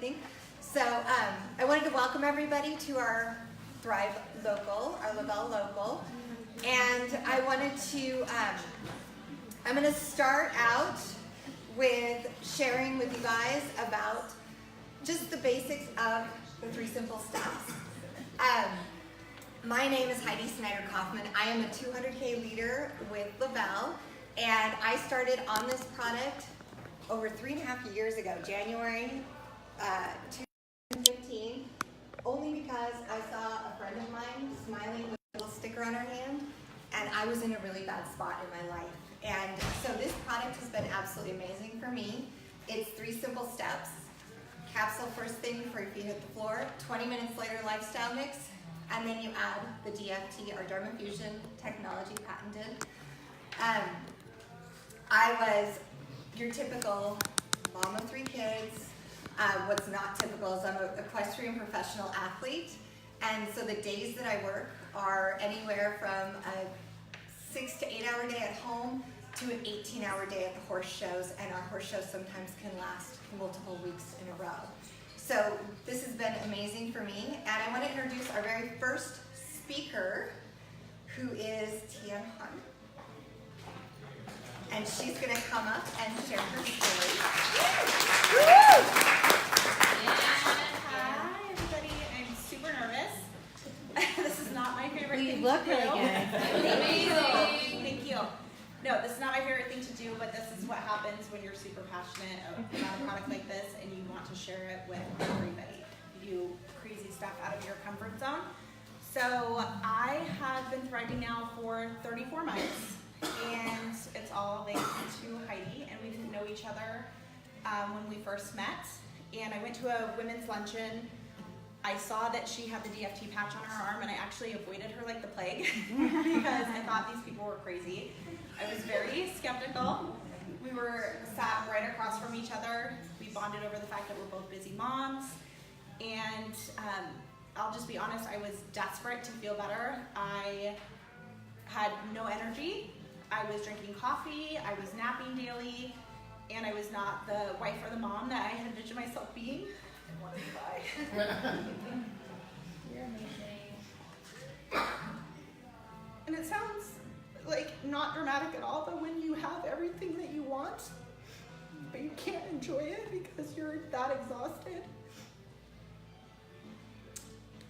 anything. So I wanted to welcome everybody to our Thrive Local, our Lavelle Local. And I wanted to, I'm going to start out with sharing with you guys about just the basics of the 3 simple steps. My name is Heidi Snyder Kaufman. I am a 200K leader with Lavelle, and I started on this product over 3.5 years ago, January 2015, only because I saw a friend of mine smiling with a little sticker on her hand, and I was in a really bad spot in my life. And so this product has been absolutely amazing for me. It's 3 simple steps. Capsule first thing before your feet hit the floor, 20 minutes later lifestyle mix, and then you add the DFT, or Dermafusion technology patented. I was your typical mom of 3 kids. What's not typical is I'm an equestrian professional athlete, and so the days that I work are anywhere from a 6 to 8 hour day at home to an 18-hour day at the horse shows, and our horse shows sometimes can last multiple weeks in a row. So this has been amazing for me, and I want to introduce our very first speaker, who is Tian Han. And she's going to come up and share her story. Hi, everybody. I'm super nervous. This is not my favorite thing to do. You look really good. Amazing. Thank you. No, this is not my favorite thing to do, but this is what happens when you're super passionate about a product like this and you want to share it with everybody. You do crazy stuff out of your comfort zone. So I have been thriving now for 34 months, and it's all thanks to Heidi, and we didn't know each other when we first met. And I went to a women's luncheon. I saw that she had the DFT patch on her arm, and I actually avoided her like the plague because I thought these people were crazy. I was very skeptical. We were sat right across from each other. We bonded over the fact that we're both busy moms, and I'll just be honest, I was desperate to feel better. I had no energy. I was drinking coffee, I was napping daily, and I was not the wife or the mom that I had envisioned myself being. I wanted to cry. You're amazing. And it sounds like not dramatic at all, but when you have everything that you want, but you can't enjoy it because you're that exhausted,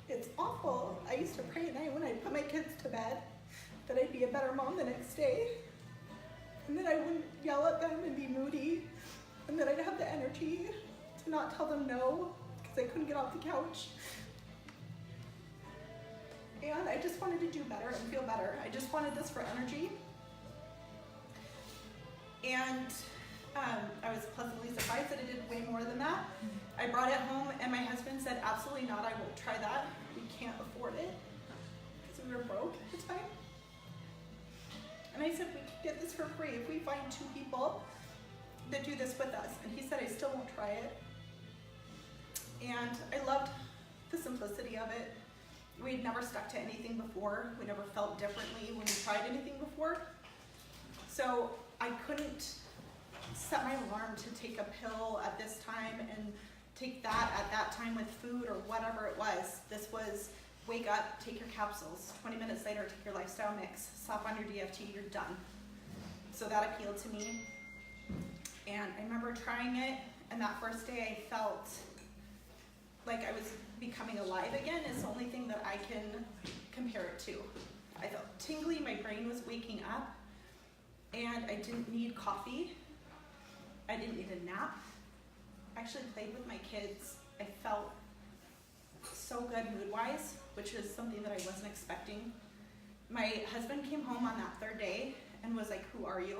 it's awful. I used to pray at night when I'd put my kids to bed that I'd be a better mom the next day, and that I wouldn't yell at them and be moody, and that I'd have the energy to not tell them no because I couldn't get off the couch. And I just wanted to do better and feel better. I just wanted this for energy. And I was pleasantly surprised that it did way more than that. I brought it home, and my husband said, absolutely not, I won't try that. We can't afford it because we were broke at the time. And I said, we can get this for free if we find 2 people that do this with us. And he said, I still won't try it. And I loved the simplicity of it. We'd never stuck to anything before. We never felt differently when we tried anything before. So I couldn't set my alarm to take a pill at this time and take that at that time with food or whatever it was. This was wake up, take your capsules. 20 minutes later, take your lifestyle mix. Stop on your DFT, you're done. So that appealed to me. And I remember trying it, and that first day I felt like I was becoming alive again. It's the only thing that I can compare it to. I felt tingly, my brain was waking up, and I didn't need coffee. I didn't need a nap. I actually played with my kids. I felt so good mood-wise, which is something that I wasn't expecting. My husband came home on that 3rd day and was like, who are you?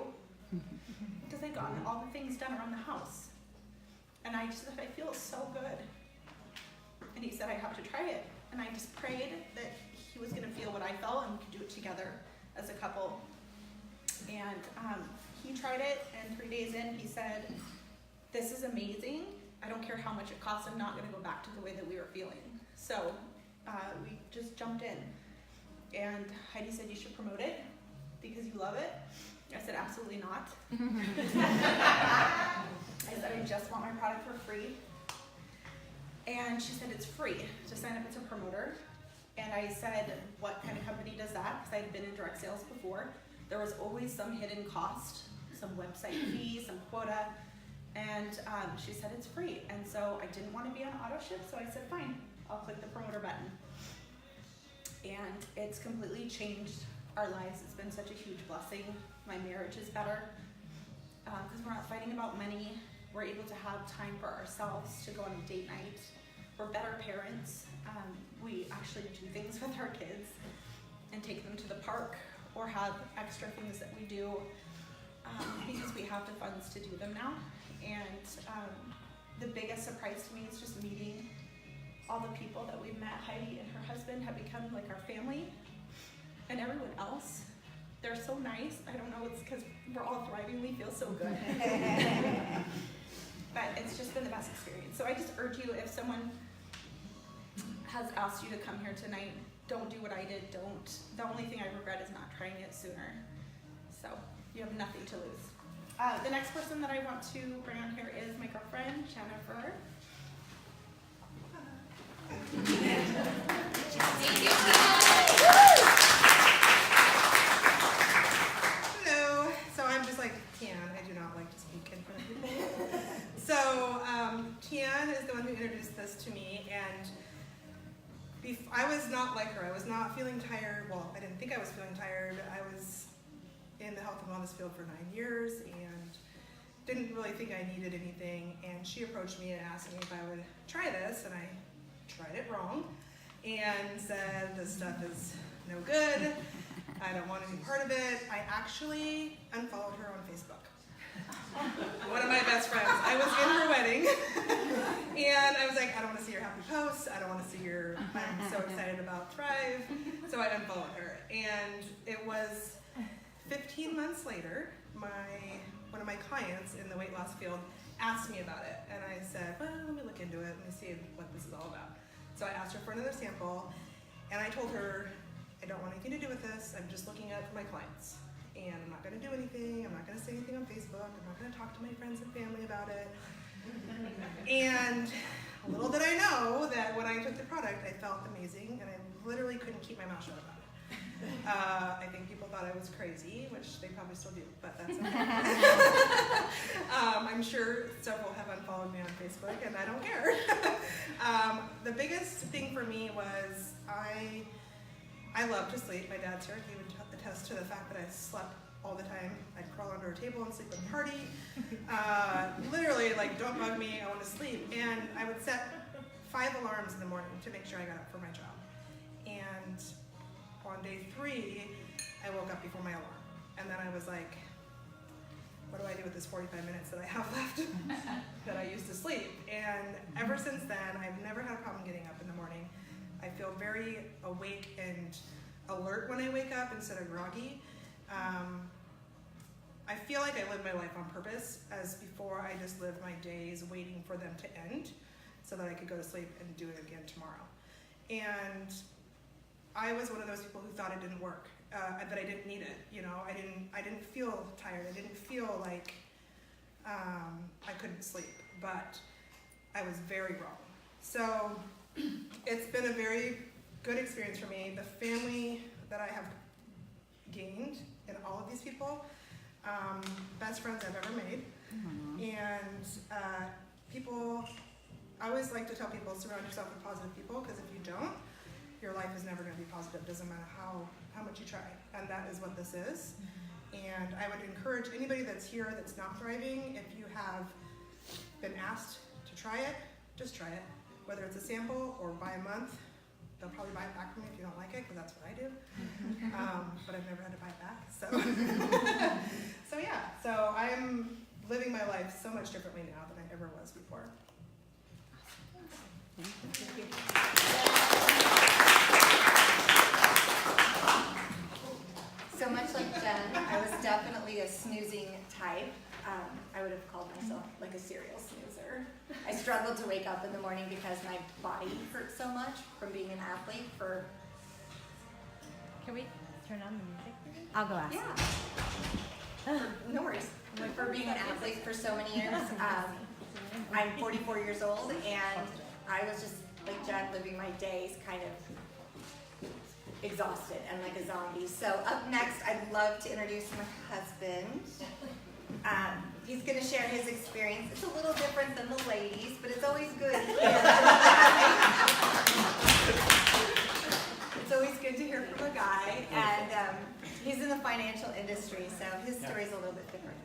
Because I'd gotten all the things done around the house. And I just said, I feel so good. And he said, I have to try it. And I just prayed that he was going to feel what I felt and we could do it together as a couple. And he tried it, and 3 days in, he said, this is amazing. I don't care how much it costs. I'm not going to go back to the way that we were feeling. So we just jumped in. And Heidi said, you should promote it because you love it. I said, absolutely not. I said, I just want my product for free. And she said it's free to sign up as a promoter. And I said, what kind of company does that? Because I had been in direct sales before. There was always some hidden cost, some website fee, some quota. And she said it's free. And so I didn't want to be on auto ship, so I said, fine, I'll click the promoter button. And it's completely changed our lives. It's been such a huge blessing. My marriage is better because we're not fighting about money. We're able to have time for ourselves to go on a date night. We're better parents. We actually do things with our kids and take them to the park or have extra things that we do because we have the funds to do them now. And the biggest surprise to me is just meeting all the people that we've met. Heidi and her husband have become like our family, and everyone else, they're so nice. I don't know, it's because we're all thriving, we feel so good. But it's just been the best experience. So I just urge you, if someone has asked you to come here tonight, don't do what I did, don't. The only thing I regret is not trying it sooner. So you have nothing to lose. The next person that I want to bring on here is my girlfriend, Jennifer. Hello. So I'm just like Tian. I do not like to speak in front of people. So Tian is the one who introduced this to me, and I was not like her. I was not feeling tired. Well, I didn't think I was feeling tired. I was in the health and wellness field for 9 years and didn't really think I needed anything. And she approached me and asked me if I would try this, and I tried it wrong and said this stuff is no good. I don't want to be part of it. I actually unfollowed her on Facebook. One of my best friends. I was in her wedding and I was like, I don't want to see your happy posts. I don't want to see your, I'm so excited about Thrive. So I unfollowed her. And it was 15 months later, one of my clients in the weight loss field asked me about it. And I said, well, let me look into it. Let me see what this is all about. So I asked her for another sample, and I told her, I don't want anything to do with this. I'm just looking at it for my clients. And I'm not going to do anything. I'm not going to say anything on Facebook. I'm not going to talk to my friends and family about it. And little did I know that when I took the product, I felt amazing, and I literally couldn't keep my mouth shut about it. I think people thought I was crazy, which they probably still do, but that's okay. I'm sure several have unfollowed me on Facebook, and I don't care. The biggest thing for me was I love to sleep. My dad's here. He would attest to the fact that I slept all the time. I'd crawl under a table and sleep in the party. Literally, like, don't bug me, I want to sleep. And I would set 5 alarms in the morning to make sure I got up for my job. And on day 3, I woke up before my alarm. And then I was like, what do I do with this 45 minutes that I have left that I used to sleep? And ever since then, I've never had a problem getting up in the morning. I feel very awake and alert when I wake up instead of groggy. I feel like I live my life on purpose, as before I just lived my days waiting for them to end so that I could go to sleep and do it again tomorrow. And I was one of those people who thought it didn't work, that I didn't need it. You know, I didn't feel tired. I didn't feel like I couldn't sleep, but I was very wrong. So it's been a very good experience for me. The family that I have gained in all of these people, best friends I've ever made. And people, I always like to tell people, surround yourself with positive people, because if you don't, your life is never going to be positive. Doesn't matter how much you try. And that is what this is. And I would encourage anybody that's here that's not thriving, if you have been asked to try it, just try it. Whether it's a sample or buy a month, they'll probably buy it back from me if you don't like it, because that's what I do. But I've never had to buy it back. So yeah, so I'm living my life so much differently now than I ever was before. Thank you. So much like Jen, I was definitely a snoozing type. I would have called myself like a serial snoozer. I struggled to wake up in the morning because my body hurt so much from being an athlete for... Can we turn on the music? I'll go ask. Yeah. No worries. For being an athlete for so many years. I'm 44 years old, and I was just like Jen, living my days kind of exhausted and like a zombie. So up next, I'd love to introduce my husband. He's going to share his experience. It's a little different than the ladies, but it's always good. It's always good to hear from a guy, and he's in the financial industry, so his story's a little bit different.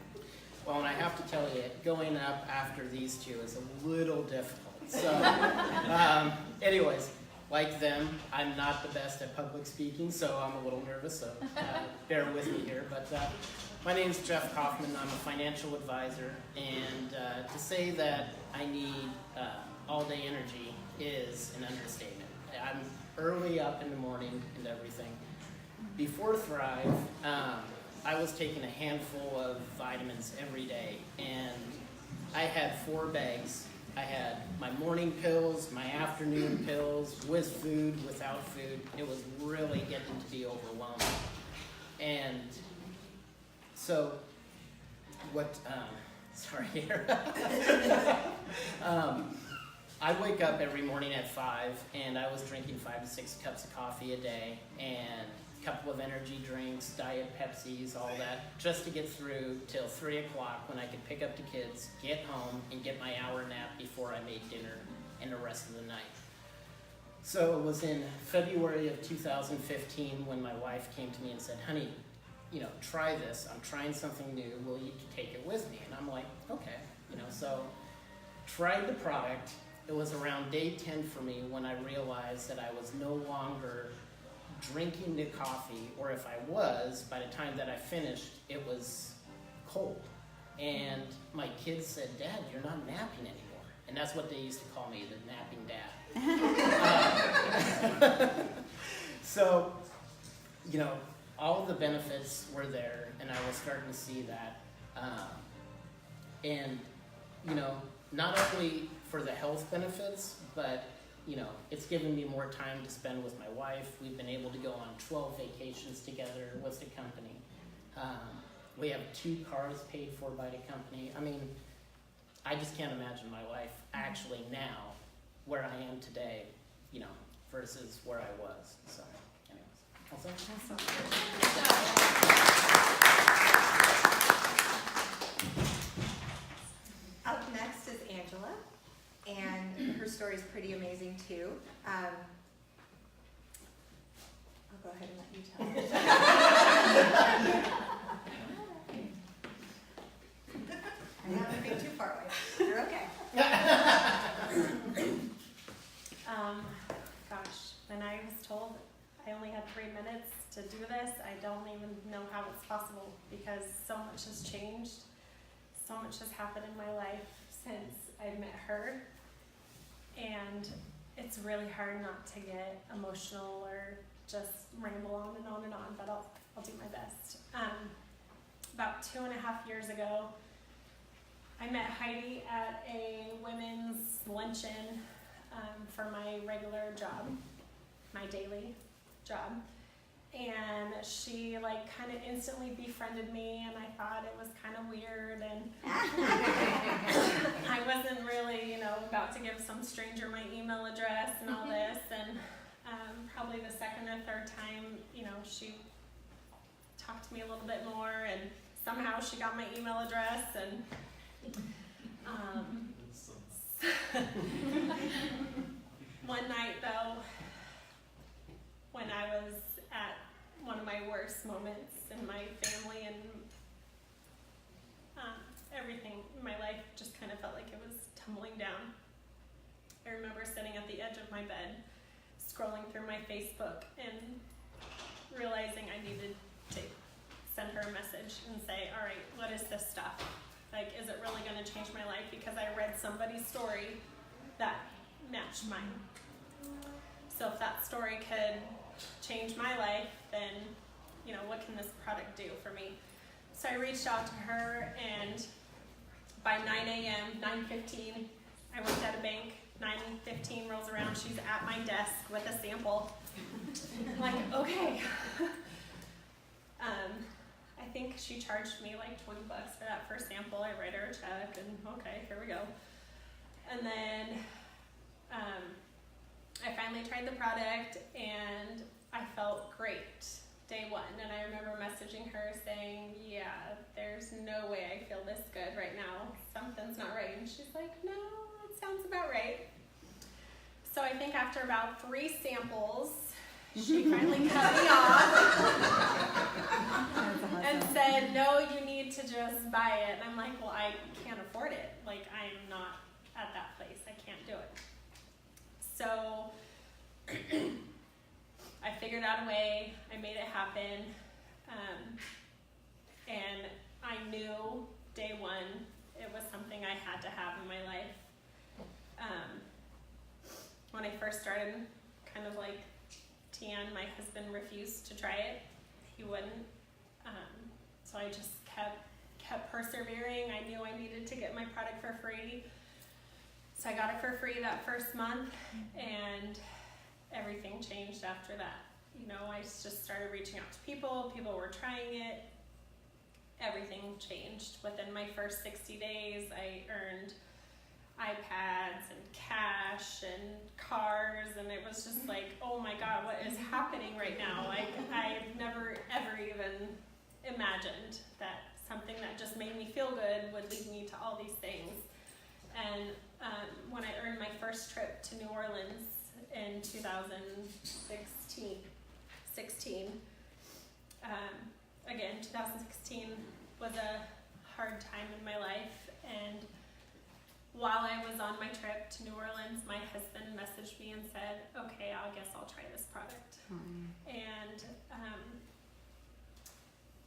Well, and I have to tell you, going up after these two is a little difficult. So, anyways, like them, I'm not the best at public speaking, so I'm a little nervous, so bear with me here. But my name's Jeff Kaufman. I'm a financial advisor, and to say that I need all-day energy is an understatement. I'm early up in the morning and everything. Before Thrive, I was taking a handful of vitamins every day, and I had 4 bags. I had my morning pills, my afternoon pills, with food, without food. It was really getting to be overwhelming. And so, sorry here. I wake up every morning at 5, and I was drinking 5 to 6 cups of coffee a day, and a couple of energy drinks, Diet Pepsis, all that, just to get through till 3 o'clock when I could pick up the kids, get home, and get my hour nap before I made dinner and the rest of the night. So it was in February of 2015 when my wife came to me and said, honey, try this. I'm trying something new. Will you take it with me? And I'm like, okay. So tried the product. It was around day 10 for me when I realized that I was no longer drinking the coffee, or if I was, by the time that I finished, it was cold. And my kids said, Dad, you're not napping anymore. And that's what they used to call me, the napping dad. So, all the benefits were there, and I was starting to see that. And, not only for the health benefits, but, it's given me more time to spend with my wife. We've been able to go on 12 vacations together with the company. We have 2 cars paid for by the company. I mean, I just can't imagine my life actually now, where I am today, versus where I was. So, anyways, Up next is Angela, and her story is pretty amazing too. I'll go ahead and let you tell it. I'm not moving too far away. You're okay. Gosh, when I was told I only had 3 minutes to do this, I don't even know how it's possible, because so much has changed. So much has happened in my life since I met her, and it's really hard not to get emotional or just ramble on and on and on, but I'll do my best. About 2.5 years ago, I met Heidi at a women's luncheon for my regular job, my daily job. And she kind of instantly befriended me, and I thought it was kind of weird, and I wasn't really, about to give some stranger my email address and all this, and probably the second or third time, she talked to me a little bit more, and somehow she got my email address, and one night though, when I was at one of my worst moments in my family, and everything in my life just kind of felt like it was tumbling down. I remember sitting at the edge of my bed, scrolling through my Facebook, and realizing I needed to send her a message and say, all right, what is this stuff? Is it really going to change my life? Because I read somebody's story that matched mine. So if that story could change my life, then, what can this product do for me? So I reached out to her, and by 9 a.m., 9:15, I worked at a bank. 9:15 rolls around, she's at my desk with a sample. I'm like, okay. I think she charged me like $20 for that first sample. I write her a check, and okay, here we go. And then tried the product and I felt great day one. And I remember messaging her saying, yeah, there's no way I feel this good right now. Something's not right. And she's like, no, it sounds about right. So I think after about 3 samples, she finally cut me off and said, no, you need to just buy it. And I'm like, well, I can't afford it. Like, I'm not at that place. I can't do it. So I figured out a way. I made it happen. And I knew day one it was something I had to have in my life. When I first started, kind of like Tian, my husband refused to try it. He wouldn't. So I just kept persevering. I knew I needed to get my product for free. So I got it for free that first month, and everything changed after that. You know, I just started reaching out to people. People were trying it. Everything changed. Within my first 60 days, I earned iPads and cash and cars, and it was just like, oh my God, what is happening right now? Like, I've never ever even imagined that something that just made me feel good would lead me to all these things. And when I earned my first trip to New Orleans in 2016, again, 2016 was a hard time in my life, and while I was on my trip to New Orleans, my husband messaged me and said, okay, I guess I'll try this product. And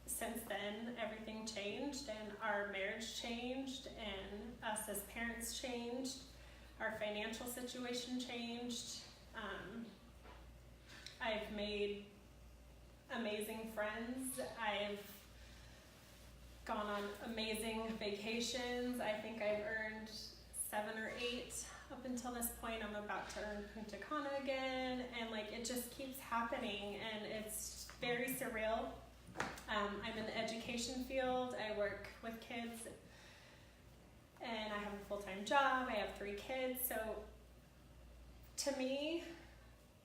since then, everything changed, and our marriage changed, and us as parents changed. Our financial situation changed. I've made amazing friends. I've gone on amazing vacations. I think I've earned 7 or 8 up until this point. I'm about to earn Punta Cana again, and like it just keeps happening, and it's very surreal. I'm in the education field. I work with kids, and I have a full-time job. I have 3 kids. So to me,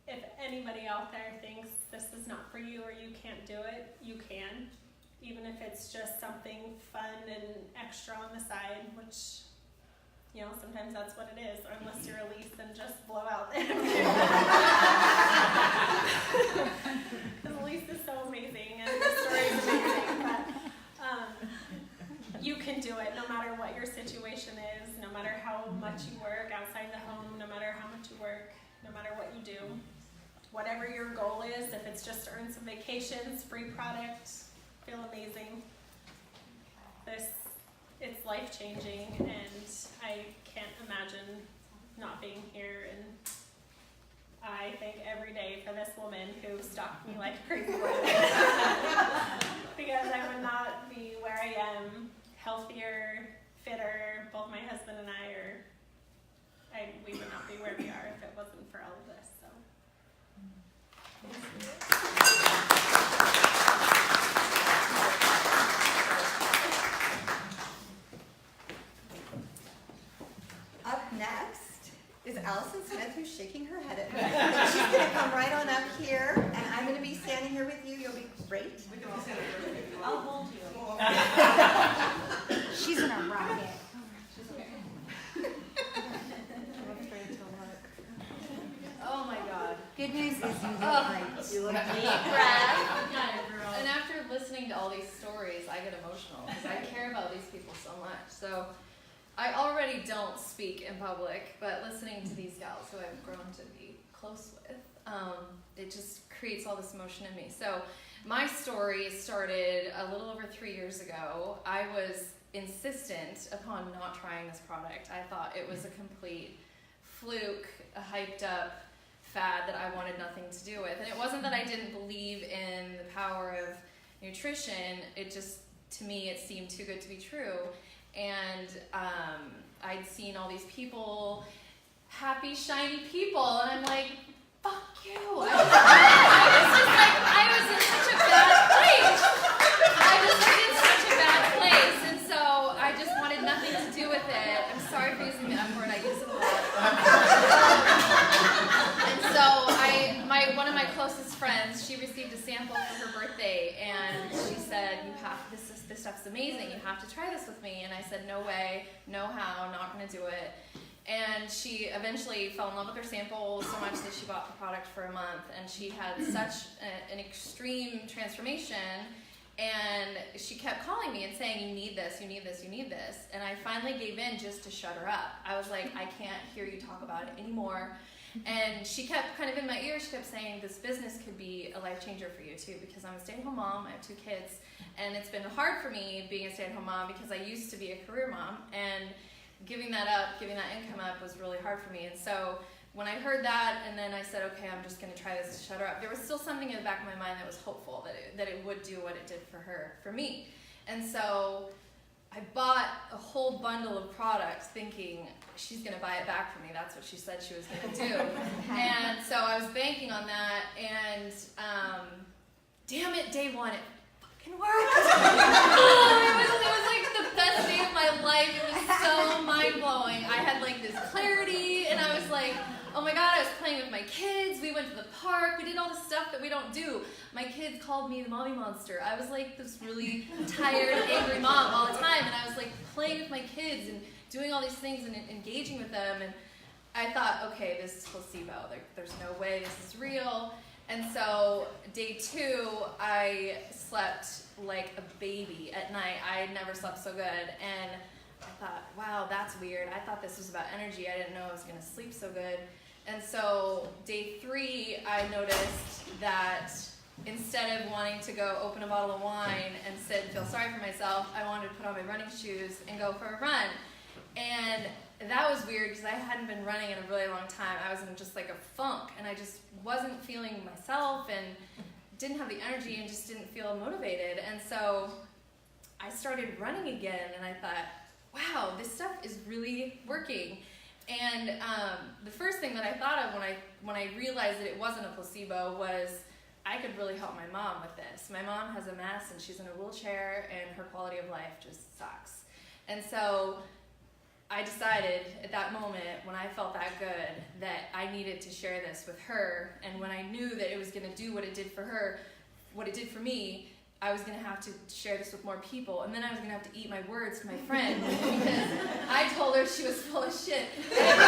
if anybody out there thinks this is not for you or you can't do it, you can. Even if it's just something fun and extra on the side, which, you know, sometimes that's what it is, or unless you're Elise and just blow out there. Because Elise is so amazing and the story is amazing, but you can do it no matter what your situation is, no matter how much you work outside the home, no matter how much you work, no matter what you do. Whatever your goal is, if it's just to earn some vacations, free product, feel amazing. It's life-changing, and I can't imagine not being here. And I thank every day for this woman who stalked me like a crazy woman. Because I would not be where I am, healthier, fitter. Both my husband and we would not be where we are if it wasn't for all of this. So. Up next is Allison Smith, who's shaking her head at me. And she's going to come right on up here, and I'm going to be standing here with you. You'll be great. I'll hold you. She's in a rocket. Oh my God. Good news is you look great. You look deep breath. And after listening to all these stories, I get emotional because I care about these people so much. So I already don't speak in public, but listening to these gals who I've grown to be close with, it just creates all this emotion in me. So my story started a little over 3 years ago. I was insistent upon not trying this product. I thought it was a complete fluke, a hyped up fad that I wanted nothing to do with. And it wasn't that I didn't believe in the power of nutrition. It just, to me, it seemed too good to be true. And I'd seen all these people, happy, shiny people, and I'm like, fuck you. I was in such a bad place. I was in such a bad place, and so I just wanted nothing to do with it. I'm sorry for using the F word, I use it a lot. And so I sample for her birthday, and she said, this stuff's amazing, you have to try this with me. And I said, no way, no how, not gonna do it. And she eventually fell in love with her sample so much that she bought the product for a month, and she had such an extreme transformation. And she kept calling me and saying, you need this, you need this, you need this. And I finally gave in just to shut her up. I was like, I can't hear you talk about it anymore. And she kept kind of in my ear, she kept saying, this business could be a life changer for you too, because I'm a stay-at-home mom, I have 2 kids, and it's been hard for me being a stay-at-home mom because I used to be a career mom, and giving that up, giving that income up was really hard for me. And so when I heard that, and then I said, okay, I'm just going to try this to shut her up, there was still something in the back of my mind that was hopeful, that it would do what it did for her, for me. And so I bought a whole bundle of products thinking she's going to buy it back for me. That's what she said she was going to do. And so I was banking on that, and damn it, day 1, it fucking worked. It was like the best day of my life. It was so mind-blowing. I had like this clarity, and I was like, oh my God, I was playing with my kids. We went to the park. We did all the stuff that we don't do. My kids called me the mommy monster. I was like this really tired, angry mom all the time, and I was like playing with my kids and doing all these things and engaging with them. And I thought, okay, this is placebo. There's no way this is real. And so day 2, I slept like a baby at night. I had never slept so good. And I thought, wow, that's weird. I thought this was about energy. I didn't know I was going to sleep so good. And so day 3, I noticed that instead of wanting to go open a bottle of wine and sit and feel sorry for myself, I wanted to put on my running shoes and go for a run. And that was weird because I hadn't been running in a really long time. I was in just like a funk, and I just wasn't feeling myself and didn't have the energy and just didn't feel motivated. And so I started running again, and I thought, wow, this stuff is really working. And the first thing that I thought of when I realized that it wasn't a placebo was I could really help my mom with this. My mom has MS, and she's in a wheelchair, and her quality of life just sucks. And so I decided at that moment, when I felt that good, that I needed to share this with her. And when I knew that it was going to do what it did for her, what it did for me, I was going to have to share this with more people. And then I was going to have to eat my words to my friend because I told her she was full of shit. That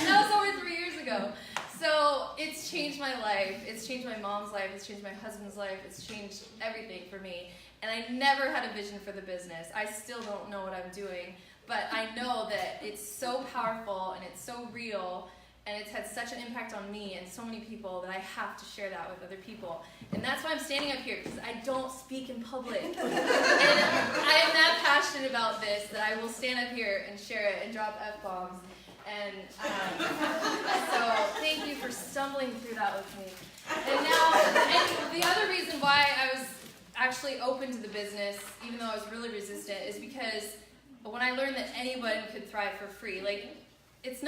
was over 3 years ago. So it's changed my life. It's changed my mom's life. It's changed my husband's life. It's changed everything for me. And I never had a vision for the business. I still don't know what I'm doing, but I know that it's so powerful and it's so real, and it's had such an impact on me and so many people that I have to share that with other people. And that's why I'm standing up here, because I don't speak in public. And I am that passionate about this that I will stand up here and share it and drop F-bombs. And so thank you for stumbling through that with me. And now, and the other reason why I was actually open to the business, even though I was really resistant, is because when I learned that anyone could thrive for free, like it's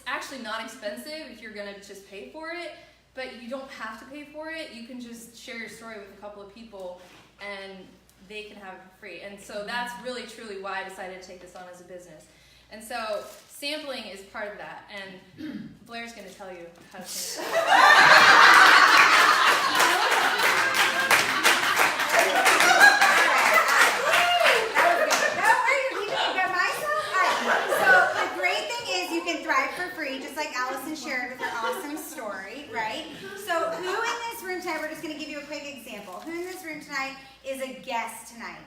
actually not expensive if you're gonna just pay for it, but you don't have to pay for it. You can just share your story with a couple of people and they can have it for free. And so that's really truly why I decided to take this on as a business. And so sampling is part of that, and Blair's gonna tell you how to sample. Thrive for free, just like Allison shared with her awesome story, right? So who in this room tonight, we're just going to give you a quick example. Who in this room tonight is a guest tonight?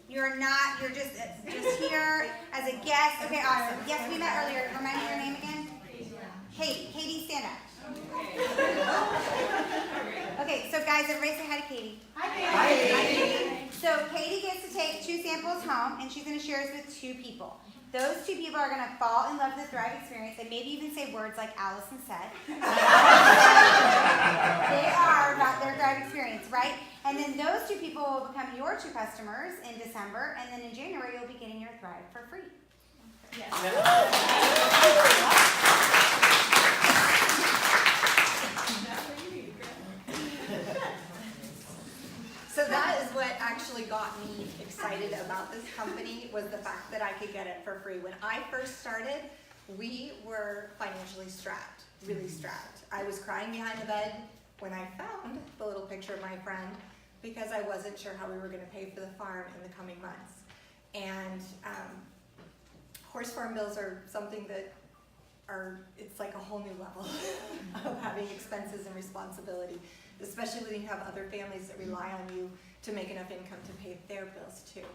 You're not, you're just here as a guest. Okay, awesome. Yes, we met earlier. Remind me your name again? Katie. Katie, stand up. Okay, so guys, everybody say hi to Katie. Hi, Katie. So Katie gets to take 2 samples home, and she's going to share this with 2 people. Those 2 people are going to fall in love with the Thrive experience and maybe even say words like Allison said. They are about their Thrive experience, right? And then those 2 people will become your 2 customers in December, and then in January you'll be getting your Thrive for free. Yes. So that is what actually got me excited about this company, was the fact that I could get it for free. When I first started, we were financially strapped. really strapped. I was crying behind the bed when I found the little picture of my friend because I wasn't sure how we were gonna pay for the farm in the coming months. And horse farm bills are something that it's like a whole new level of having expenses and responsibility, especially when you have other families that rely on you to make enough income to pay their bills too.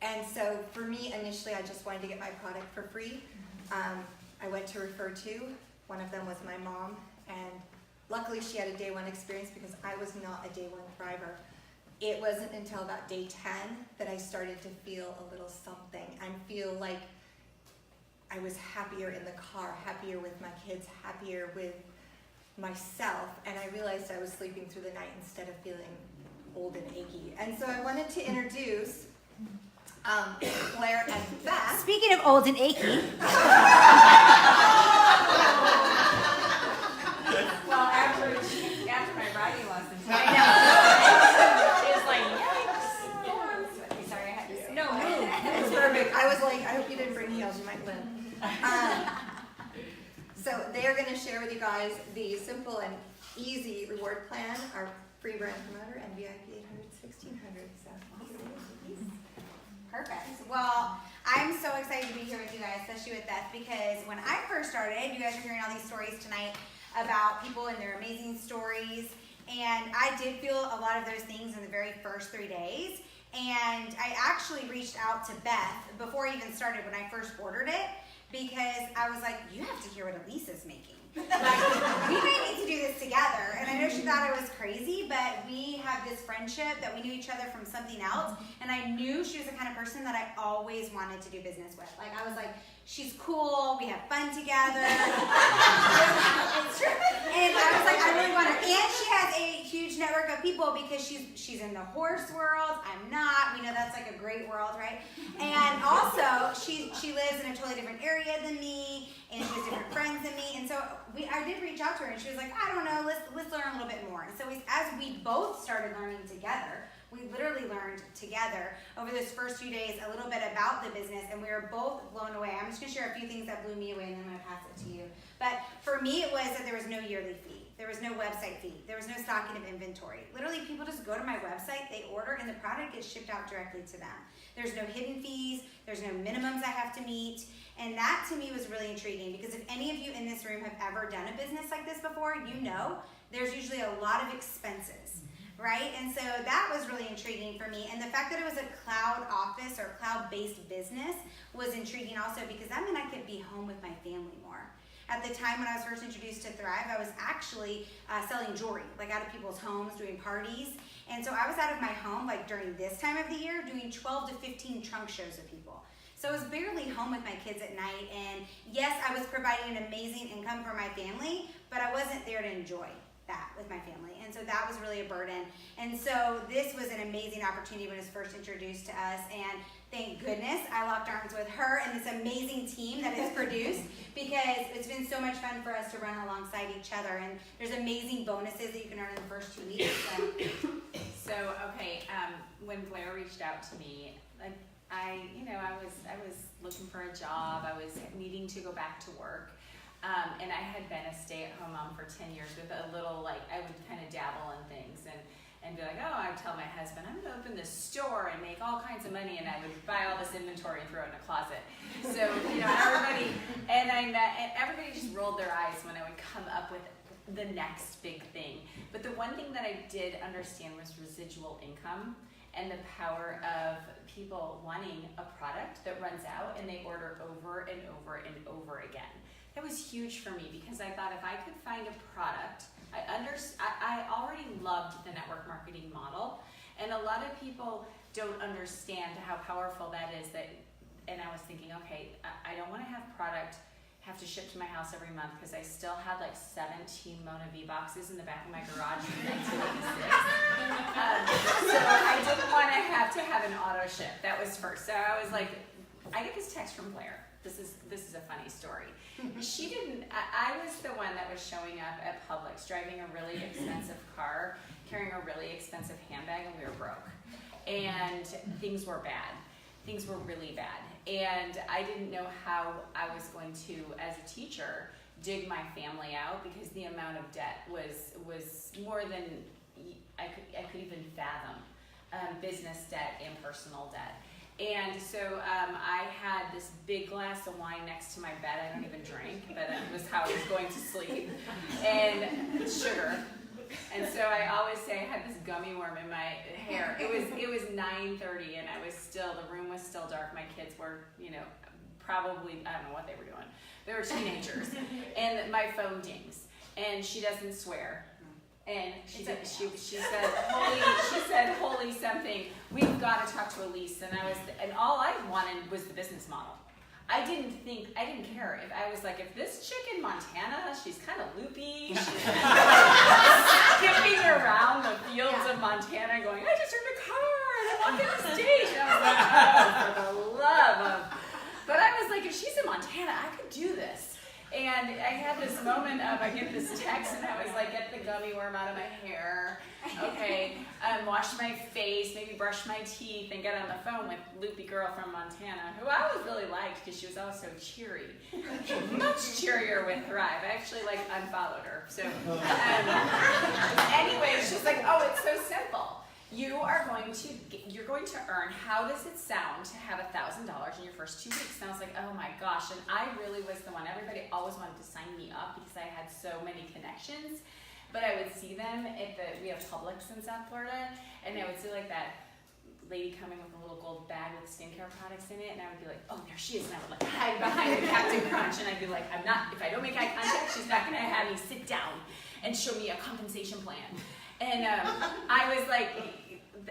And so for me, initially, I just wanted to get my product for free. I went to refer to. One of them was my mom, and luckily she had a day one experience because I was not a day one thriver. It wasn't until about day 10 that I started to feel a little something and feel like I was happier in the car, happier with my kids, happier with myself, and I realized I was sleeping through the night instead of feeling old and achy. And so I wanted to introduce Blair and Beth. Speaking of old and achy, Well, after my riding lessons, I know. it was like, yikes. Sorry, I had to say. No, it's perfect. I was like, I hope you didn't bring heels, you might win. So they are going to share with you guys the simple and easy reward plan, our free brand promoter, and VIP 800, 1600. So. Perfect. Well, I'm so excited to be here with you guys, especially with Beth, because when I first started, you guys are hearing all these stories tonight about people and their amazing stories, and I did feel a lot of those things in the very first 3 days, and I actually reached out to Beth before I even started when I first ordered it, because I was like, you have to hear what Elisa's making. Like, we may need to do this together. And I know she thought I was crazy, but we have this friendship that we knew each other from something else. And I knew she was the kind of person that I always wanted to do business with. Like, I was like, she's cool, we have fun together. It's true. And I was like, I really want her. And she has a huge network of people because she's in the horse world. I'm not. We know that's like a great world, right? And also, she lives in a totally different area than me, and she has different friends than me. And so I did reach out to her, and she was like, I don't know, let's learn a little bit more. And so as we both started learning together, we literally learned together over those first few days a little bit about the business, and we were both blown away. I'm just going to share a few things that blew me away, and then I'm going to pass it to you. But for me, it was that there was no yearly fee. There was no website fee. There was no stocking of inventory. Literally, people just go to my website, they order, and the product gets shipped out directly to them. There's no hidden fees. There's no minimums I have to meet. And that, to me, was really intriguing, because if any of you in this room have ever done a business like this before, you know there's usually a lot of expenses. Right? And so that was really intriguing for me. And the fact that it was a cloud office or cloud-based business was intriguing also, because that meant I could be home with my family more. At the time when I was first introduced to Thrive, I was actually selling jewelry, like out of people's homes, doing parties. And so I was out of my home, like during this time of the year, doing 12 to 15 trunk shows with people. So I was barely home with my kids at night. And yes, I was providing an amazing income for my family, but I wasn't there to enjoy that with my family. And so that was really a burden. And so this was an amazing opportunity when it was first introduced to us. And thank goodness I locked arms with her and this amazing team that it's produced, because it's been so much fun for us to run alongside each other. And there's amazing bonuses that you can earn in the first 2 weeks. So okay, when Blair reached out to me, like I was looking for a job. I was needing to go back to work. And I had been a stay-at-home mom for 10 years with a little, like, I would kind of dabble in things and be like, oh, I would tell my husband, I'm going to open this store and make all kinds of money, and I would buy all this inventory and throw it in a closet. So, everybody just rolled their eyes when I would come up with the next big thing. But the one thing that I did understand was residual income and the power of people wanting a product that runs out and they order over and over and over again. That was huge for me, because I thought if I could find a product, I already loved the network marketing model, and a lot of people don't understand how powerful that is. And I was thinking, okay, I don't want to have product have to ship to my house every month, because I still had like 17 Mona V boxes in the back of my garage from 1986. So I didn't want to have an auto ship. That was first. So I was like, I get this text from Blair. This is a funny story. She didn't. I was the one that was showing up at Publix, driving a really expensive car, carrying a really expensive handbag, and we were broke. And things were bad. Things were really bad. And I didn't know how I was going to, as a teacher, dig my family out because the amount of debt was more than I could even fathom. Business debt and personal debt. And so I had this big glass of wine next to my bed. I don't even drink, but it was how I was going to sleep. And sugar. And so I always say I had this gummy worm in my hair. It was 9:30 and the room was still dark. My kids were, probably, I don't know what they were doing. They were teenagers. And my phone dings. And she doesn't swear. And she said, holy something, we've got to talk to Elise. And all I wanted was the business model. I didn't care. If this chick in Montana, she's kind of loopy, she's skipping around the fields of Montana going, I just heard a car, and I'm walking the stage. And I was like, oh, for the love of. But I was like, if she's in Montana, I could do this. And I had this moment of, I get this text and I was like, get the gummy worm out of my hair, okay, wash my face, maybe brush my teeth, and get on the phone with loopy girl from Montana, who I always really liked because she was always so cheery. Much cheerier with Thrive. I actually unfollowed her. So anyway, she's like, oh, it's so simple. You're going to earn, how does it sound to have $1,000 in your first 2 weeks? And I was like, oh my gosh. And I really was the one, everybody always wanted to sign me up because I had so many connections. But I would see them we have Publix in South Florida, and I would see that lady coming with a little gold bag with skincare products in it, and I would be like, oh, there she is. And I would hide behind the Captain Crunch, and I'd be like, if I don't make eye contact, she's not gonna have me sit down and show me a compensation plan. And I was like,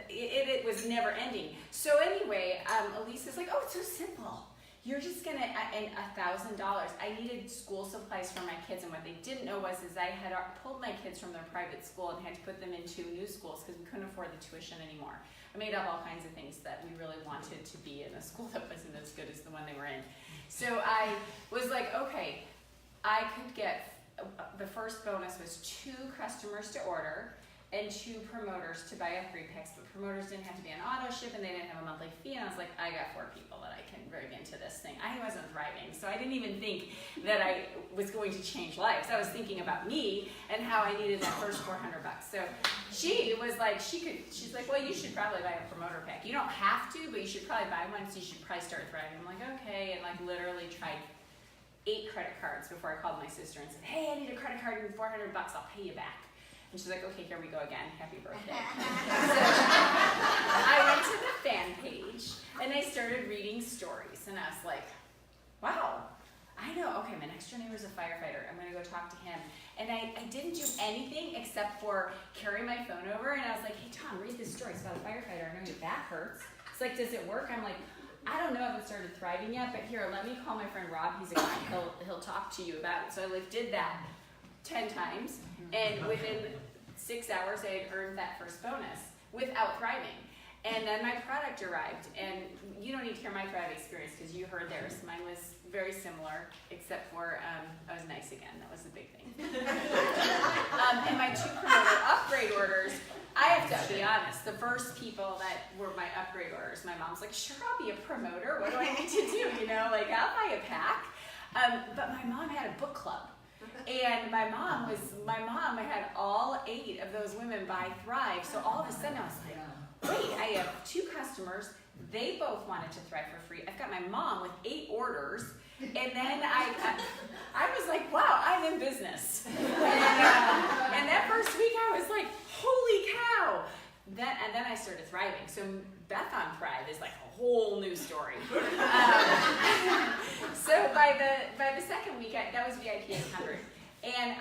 it was never ending. So anyway, Elise is like, oh, it's so simple. You're just gonna, and $1,000. I needed school supplies for my kids, and what they didn't know was I had pulled my kids from their private school and had to put them into new schools because we couldn't afford the tuition anymore. I made up all kinds of things that we really wanted to be in a school that wasn't as good as the one they were in. So I was like, okay, I could get, the first bonus was 2 customers to order and 2 promoters to buy a 3-packs, but promoters didn't have to be on auto ship and they didn't have a monthly fee, and I was like, I got 4 people that I can bring into this thing. I wasn't thriving, so I didn't even think that I was going to change lives. I was thinking about me and how I needed that first $400. So she was like, she's like, well, you should probably buy a promoter pack. You don't have to, but you should probably buy one, so you should probably start thriving. I'm like, okay, and literally tried 8 credit cards before I called my sister and said, hey, I need a credit card and $400, I'll pay you back. And she's like, okay, here we go again. Happy birthday. So I went to the fan page and I started reading stories, and I was like, wow, I know, okay, my next door neighbor's a firefighter. I'm gonna go talk to him. And I didn't do anything except for carry my phone over, and I was like, hey Tom, read this story. It's about a firefighter. I know your back hurts. It's like, does it work? I'm like, I don't know if it started thriving yet, but here, let me call my friend Rob. He's a guy. He'll talk to you about it. So I did that 10 times. And within 6 hours, I had earned that first bonus without thriving. And then my product arrived, and you don't need to hear my Thrive experience because you heard theirs. Mine was very similar, except for I was nice again. That was the big thing. And my 2 promoter upgrade orders, I have to be honest, the first people that were my upgrade orders, my mom's like, sure, I'll be a promoter. What do I need to do? I'll buy a pack. But my mom had a book club. And my mom had all 8 of those women buy Thrive. So all of a sudden I was like, wait, I have 2 customers. They both wanted to Thrive for free. I've got my mom with 8 orders. And then I was like, wow, I'm in business. And that first week I was like, holy cow. And then I started thriving. So Beth on Thrive is like a whole new story. So by the second week, that was VIP 800. And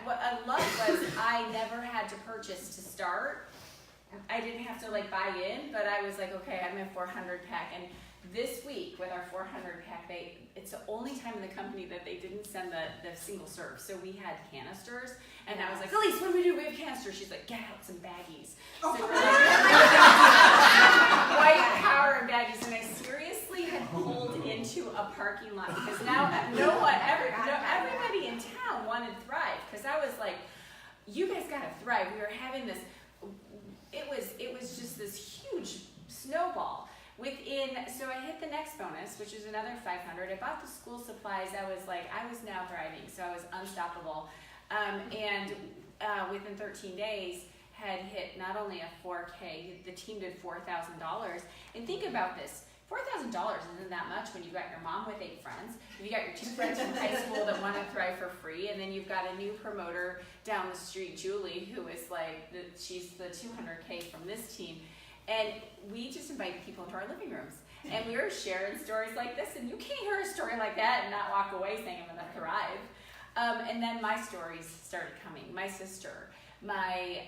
what I loved was I never had to purchase to start. I didn't have to buy in, but I was like, okay, I'm a 400 pack. And this week with our 400 pack, it's the only time in the company that they didn't send the single serve. So we had canisters, and I was like, Elise, what do we do? We have canisters. She's like, get out some baggies. So we're white power and baggies, and I seriously had pulled into a parking lot because now everybody in town wanted Thrive, because I was like, you guys gotta Thrive. We were having this. It was just this huge snowball. So I hit the next bonus, which is another 500. I bought the school supplies. I was now out driving, so I was unstoppable. And within 13 days, had hit not only a 4K, the team did $4,000. And think about this. $4,000 isn't that much when you've got your mom with 8 friends, you got your 2 friends from high school that want to thrive for free, and then you've got a new promoter down the street, Julie, who is like, she's the 200K from this team. And we just invite people into our living rooms. And we were sharing stories like this, and you can't hear a story like that and not walk away saying I'm going to thrive. And then my stories started coming. My sister, my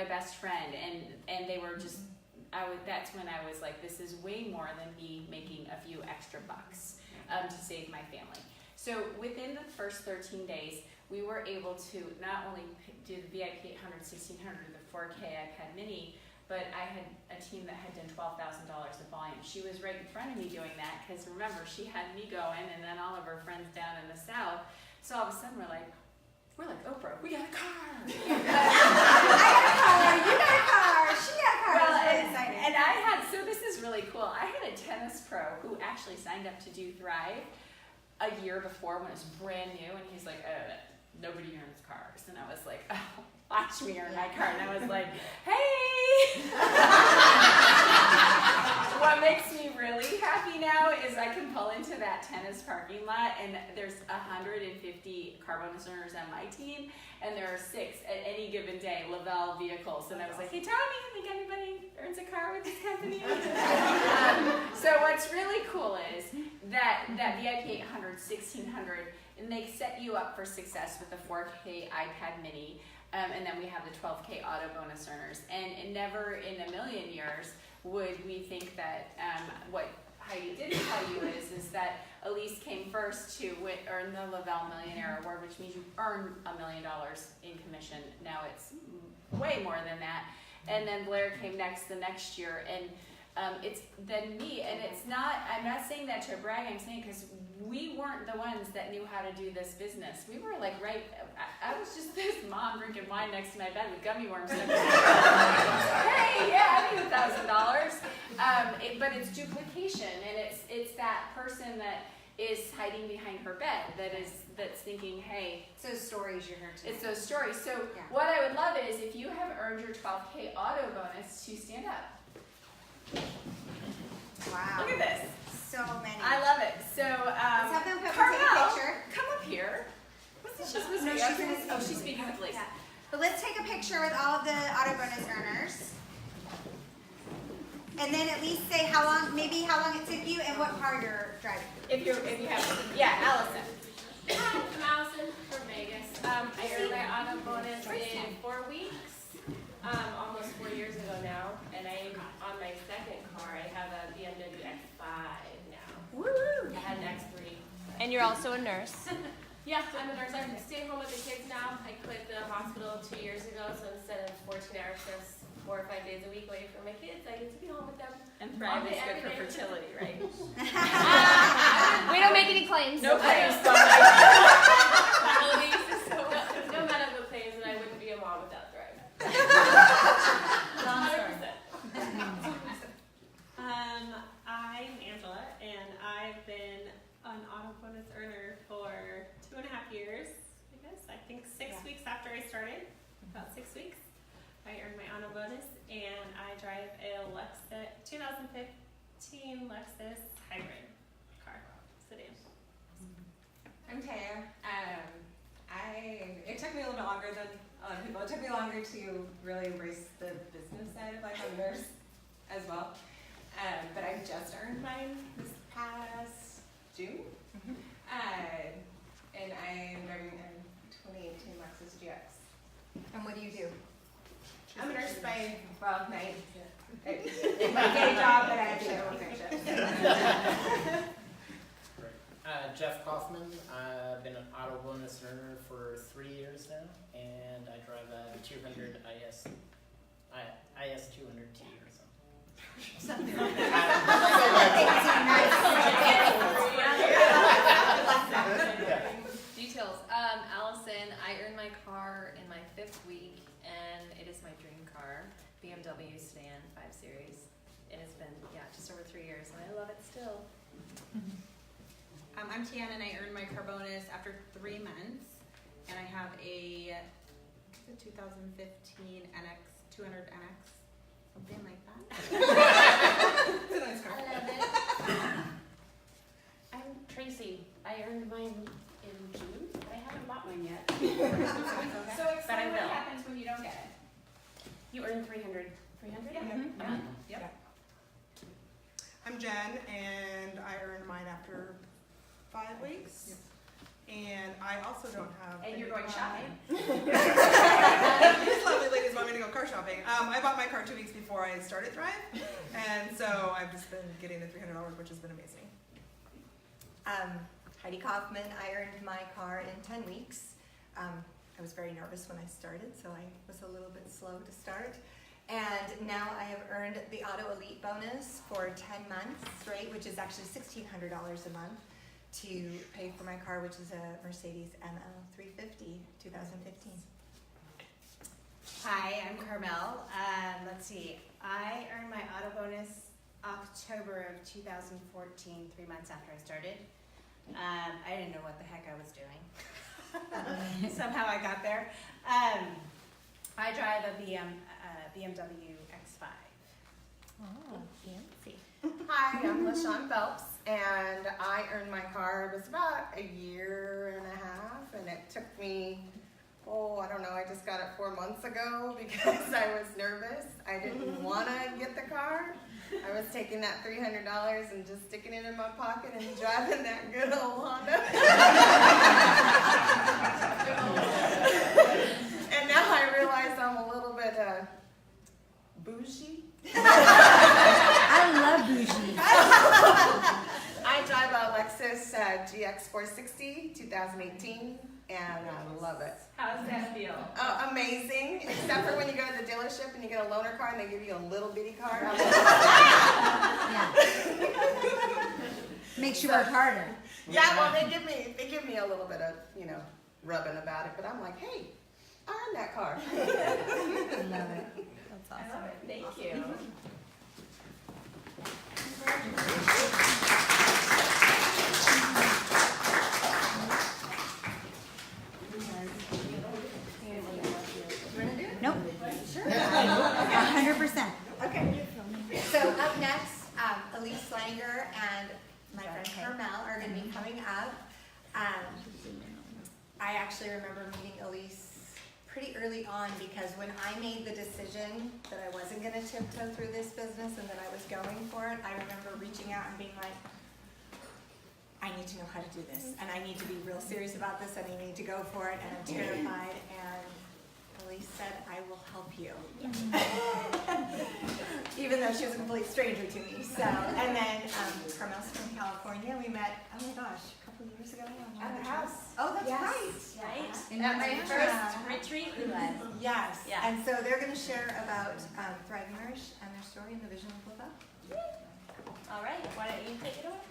best friend, and they were just, that's when I was like, this is way more than me making a few extra bucks to save my family. So within the first 13 days, we were able to not only do the VIP 800, 1600, the 4K iPad mini, but I had a team that had done $12,000 of volume. She was right in front of me doing that, because remember, she had me going, and then all of her friends down in the South. So all of a sudden we're like Oprah, we got a car. I got a car, you got a car, she got a car. Well, It's really exciting. and I had, so this is really cool. I had a tennis pro who actually signed up to do Thrive a year before when it was brand new, and he's like, nobody earns cars. And I was like, oh, watch me earn my car. And I was like, hey. What makes me really happy now is I can pull into that tennis parking lot, and there's 150 car bonus earners on my team, and there are 6 at any given day, Lavelle vehicles. And I was like, hey Tommy, you think anybody earns a car with this company? So what's really cool is that VIP 800, 1600, and they set you up for success with the 4K iPad mini, and then we have the 12K auto bonus earners. And never in a million years would we think that what Heidi didn't tell you is that Elise came first to earn the Lavelle Millionaire Award, which means you earn $1 million in commission. Now it's way more than that. And then Blair came next the next year, and it's then me. And it's not, I'm not saying that to brag, I'm saying because we weren't the ones that knew how to do this business. We were like, I was just this mom drinking wine next to my bed with gummy worms. Hey, yeah, I need $1,000. But it's duplication, and it's that person that is hiding behind her bed that's thinking, hey. It's those stories you heard today. It's those stories. So yeah. What I would love is if you have earned your 12K auto bonus to stand up. Wow. Look at this. So many. I love it. So, Let's have them take a Carmel, picture. come up here. What's this? She's No, she's gonna oh, she's speaking with Lisa. Yeah. But let's take a picture with all of the auto bonus earners. And then at least say how long it took you and what car you're driving. If you have, yeah, Allison. Hi, I'm Allison from Vegas. I earned my auto bonus in 4 weeks, almost 4 years ago now, and I'm on my second car. I have a BMW X5 now. Woo! I had an X3. And you're also a nurse. Yeah, I'm a nurse. I stay home with the kids now. I quit the hospital 2 years ago, so instead of 14-hour shifts, 4 or 5 days a week away from my kids, I get to be home with them. And Thrive All is day, good every for day. fertility, right? We don't make any claims. No claims. No medical claims, and I wouldn't be a mom without Thrive. 100%. I'm Angela, and I've been an auto bonus earner for 2.5 years, I guess. I think 6 weeks after I started, about 6 weeks, I earned my auto bonus, and I drive a 2015 Lexus hybrid car, sedan. I'm Taya. It took me a little bit longer than a lot of people. It took me longer to really embrace the business side of life. I'm a nurse as well. But I just earned mine this past June. And I'm driving a 2018 Lexus GX. And what do you do? I'm a nurse by, well, my day job, but I actually work night shift. Jeff Kaufman. I've been an auto bonus earner for 3 years now, and I drive a 200 IS 200T or something. Details. Allison, I earned my car in my 5th week, and it is my dream car, BMW sedan 5 Series. It has been, just over 3 years, and I love it still. I'm Tiana and I earned my car bonus after 3 months. And I have a 2015 NX, 200 NX, something like that. It's a nice car. I love it. I'm Tracy. I earned mine in June, but I haven't bought mine yet. So explain what happens when you don't get it. You earn 300. 300? Yeah. A month. Yep. I'm Jen, and I earned mine after 5 weeks. Yep. And I also don't have. And you're going shopping. These lovely ladies want me to go car shopping. I bought my car 2 weeks before I started Thrive, and so I've just been getting the $300, which has been amazing. Heidi Kaufman, I earned my car in 10 weeks. I was very nervous when I started, so I was a little bit slow to start. And now I have earned the Auto Elite bonus for 10 months straight, which is actually $1,600 a month to pay for my car, which is a Mercedes ML 350 2015. Hi, I'm Carmel. Let's see. I earned my auto bonus October of 2014, 3 months after I started. I didn't know what the heck I was doing. Somehow I got there. I drive a BMW X5. Oh, fancy. Hi, I'm LaShawn Phelps, and I earned my car. It was about a year and a half, and it took me, I don't know, I just got it 4 months ago because I was nervous. I didn't want to get the car. I was taking that $300 and just sticking it in my pocket and driving that good old Honda. And now I realize I'm a little bit bougie. I love bougie. I drive a Lexus GX 460 2018, and I love it. How does that feel? Oh, amazing, except for when you go to the dealership and you get a loaner car and they give you a little bitty car. Yeah. Makes you work harder. Yeah, well, they give me a little bit of, rubbing about it, but I'm like, hey, I earned that car. I love it. That's I awesome. love it. Thank you. Nope. Sure. 100%. Okay. So up next, Elise Slanger and my friend Carmel are going to be coming up. I actually remember meeting Elise pretty early on because when I made the decision that I wasn't going to tiptoe through this business and that I was going for it, I remember reaching out and being like, I need to know how to do this, and I need to be real serious about this, and I need to go for it, and I'm terrified, and Elise said, I will help you. Even though she was a complete stranger to me. So, and then Carmel's from California. We met, oh my gosh, a couple of years ago. At the house. Oh, that's Yes. right. Right? At my first retreat we went. Yes. Yeah. And so they're going to share about Thrive Nourish and their story and the vision of Live Up. All right. Why don't you take it away?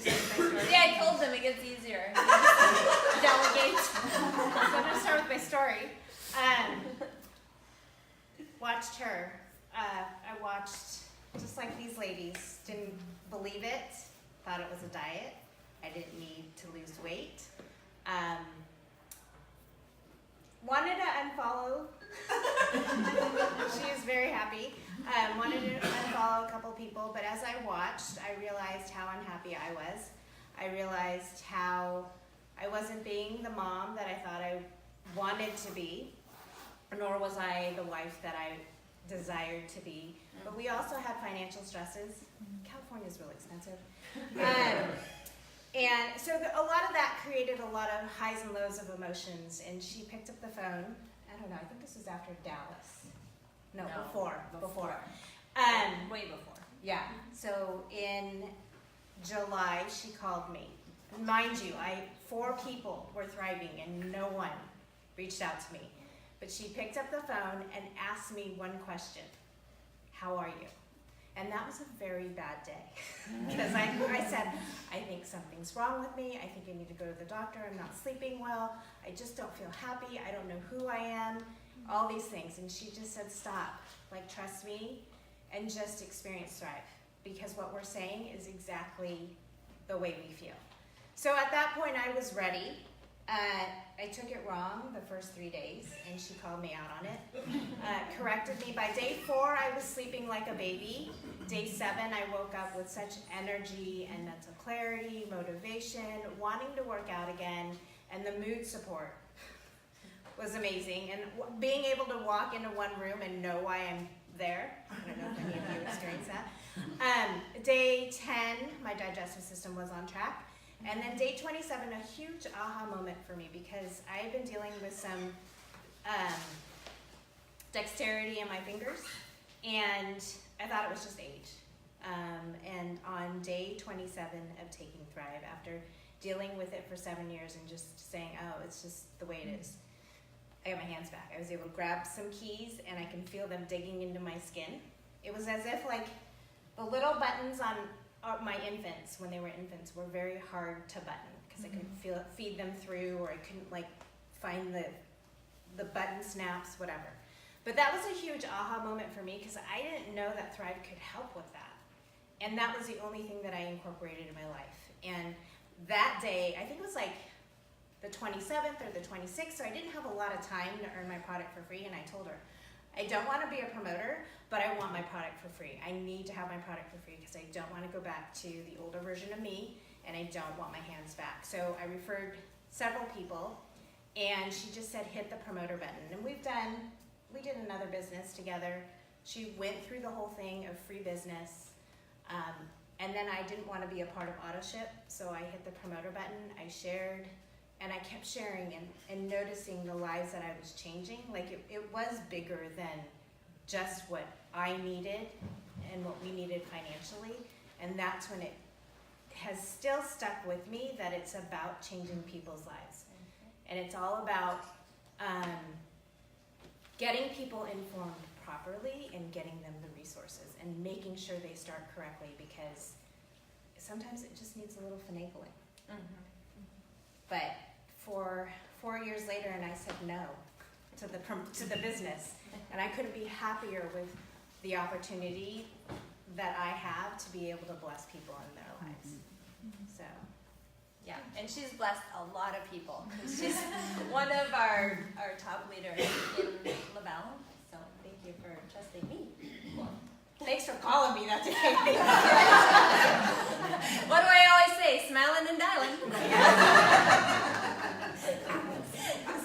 See, I told them it gets easier. Delegate. So I'm going to start with my story. Watched her. I watched, just like these ladies, didn't believe it, thought it was a diet. I didn't need to lose weight. Wanted to unfollow. She was very happy. Wanted to unfollow a couple people, but as I watched, I realized how unhappy I was. I realized how I wasn't being the mom that I thought I wanted to be, nor was I the wife that I desired to be. But we also had financial stresses. California's really expensive. And so a lot of that created a lot of highs and lows of emotions. And she picked up the phone. I don't know, I think this was after Dallas. No, before. Way before. Yeah. So in July, she called me. Mind you, 4 people were thriving and no one reached out to me. But she picked up the phone and asked me one question. How are you? And that was a very bad day. Because I said, I think something's wrong with me. I think I need to go to the doctor. I'm not sleeping well. I just don't feel happy. I don't know who I am. All these things. And she just said, stop. Like, trust me and just experience Thrive. because what we're saying is exactly the way we feel. So at that point, I was ready. I took it wrong the first 3 days, and she called me out on it. Corrected me. By day 4, I was sleeping like a baby. Day 7, I woke up with such energy and mental clarity, motivation, wanting to work out again, and the mood support was amazing. And being able to walk into one room and know why I'm there. I don't know if any of you experienced that. Day 10, my digestive system was on track. And then day 27, a huge aha moment for me, because I had been dealing with some dexterity in my fingers, and I thought it was just age. And on day 27 of taking Thrive, after dealing with it for 7 years and just saying, oh, it's just the way it is, I got my hands back. I was able to grab some keys, and I can feel them digging into my skin. It was as if like the little buttons on my infants, when they were infants, were very hard to button, because I couldn't feed them through, or I couldn't like find the button snaps, whatever. But that was a huge aha moment for me, because I didn't know that Thrive could help with that. And that was the only thing that I incorporated in my life. And that day, I think it was like the 27th or the 26th, so I didn't have a lot of time to earn my product for free, and I told her, I don't want to be a promoter, but I want my product for free. I need to have my product for free, because I don't want to go back to the older version of me, and I don't want my hands back. So I referred several people, and she just said, hit the promoter button. And we did another business together. She went through the whole thing of free business. And then I didn't want to be a part of AutoShip, so I hit the promoter button. I shared, and I kept sharing and noticing the lives that I was changing. Like it was bigger than just what I needed and what we needed financially. And that's when it has still stuck with me, that it's about changing people's lives. And it's all about getting people informed properly and getting them the resources and making sure they start correctly, because sometimes it just needs a little finagling. But 4 years later, and I said no to the business, and I couldn't be happier with the opportunity that I have to be able to bless people in their lives. So. Yeah, and she's blessed a lot of people. She's one of our top leaders in LaBelle, so thank you for trusting me. Thanks for calling me that day. What do I always say? Smiling and dialing.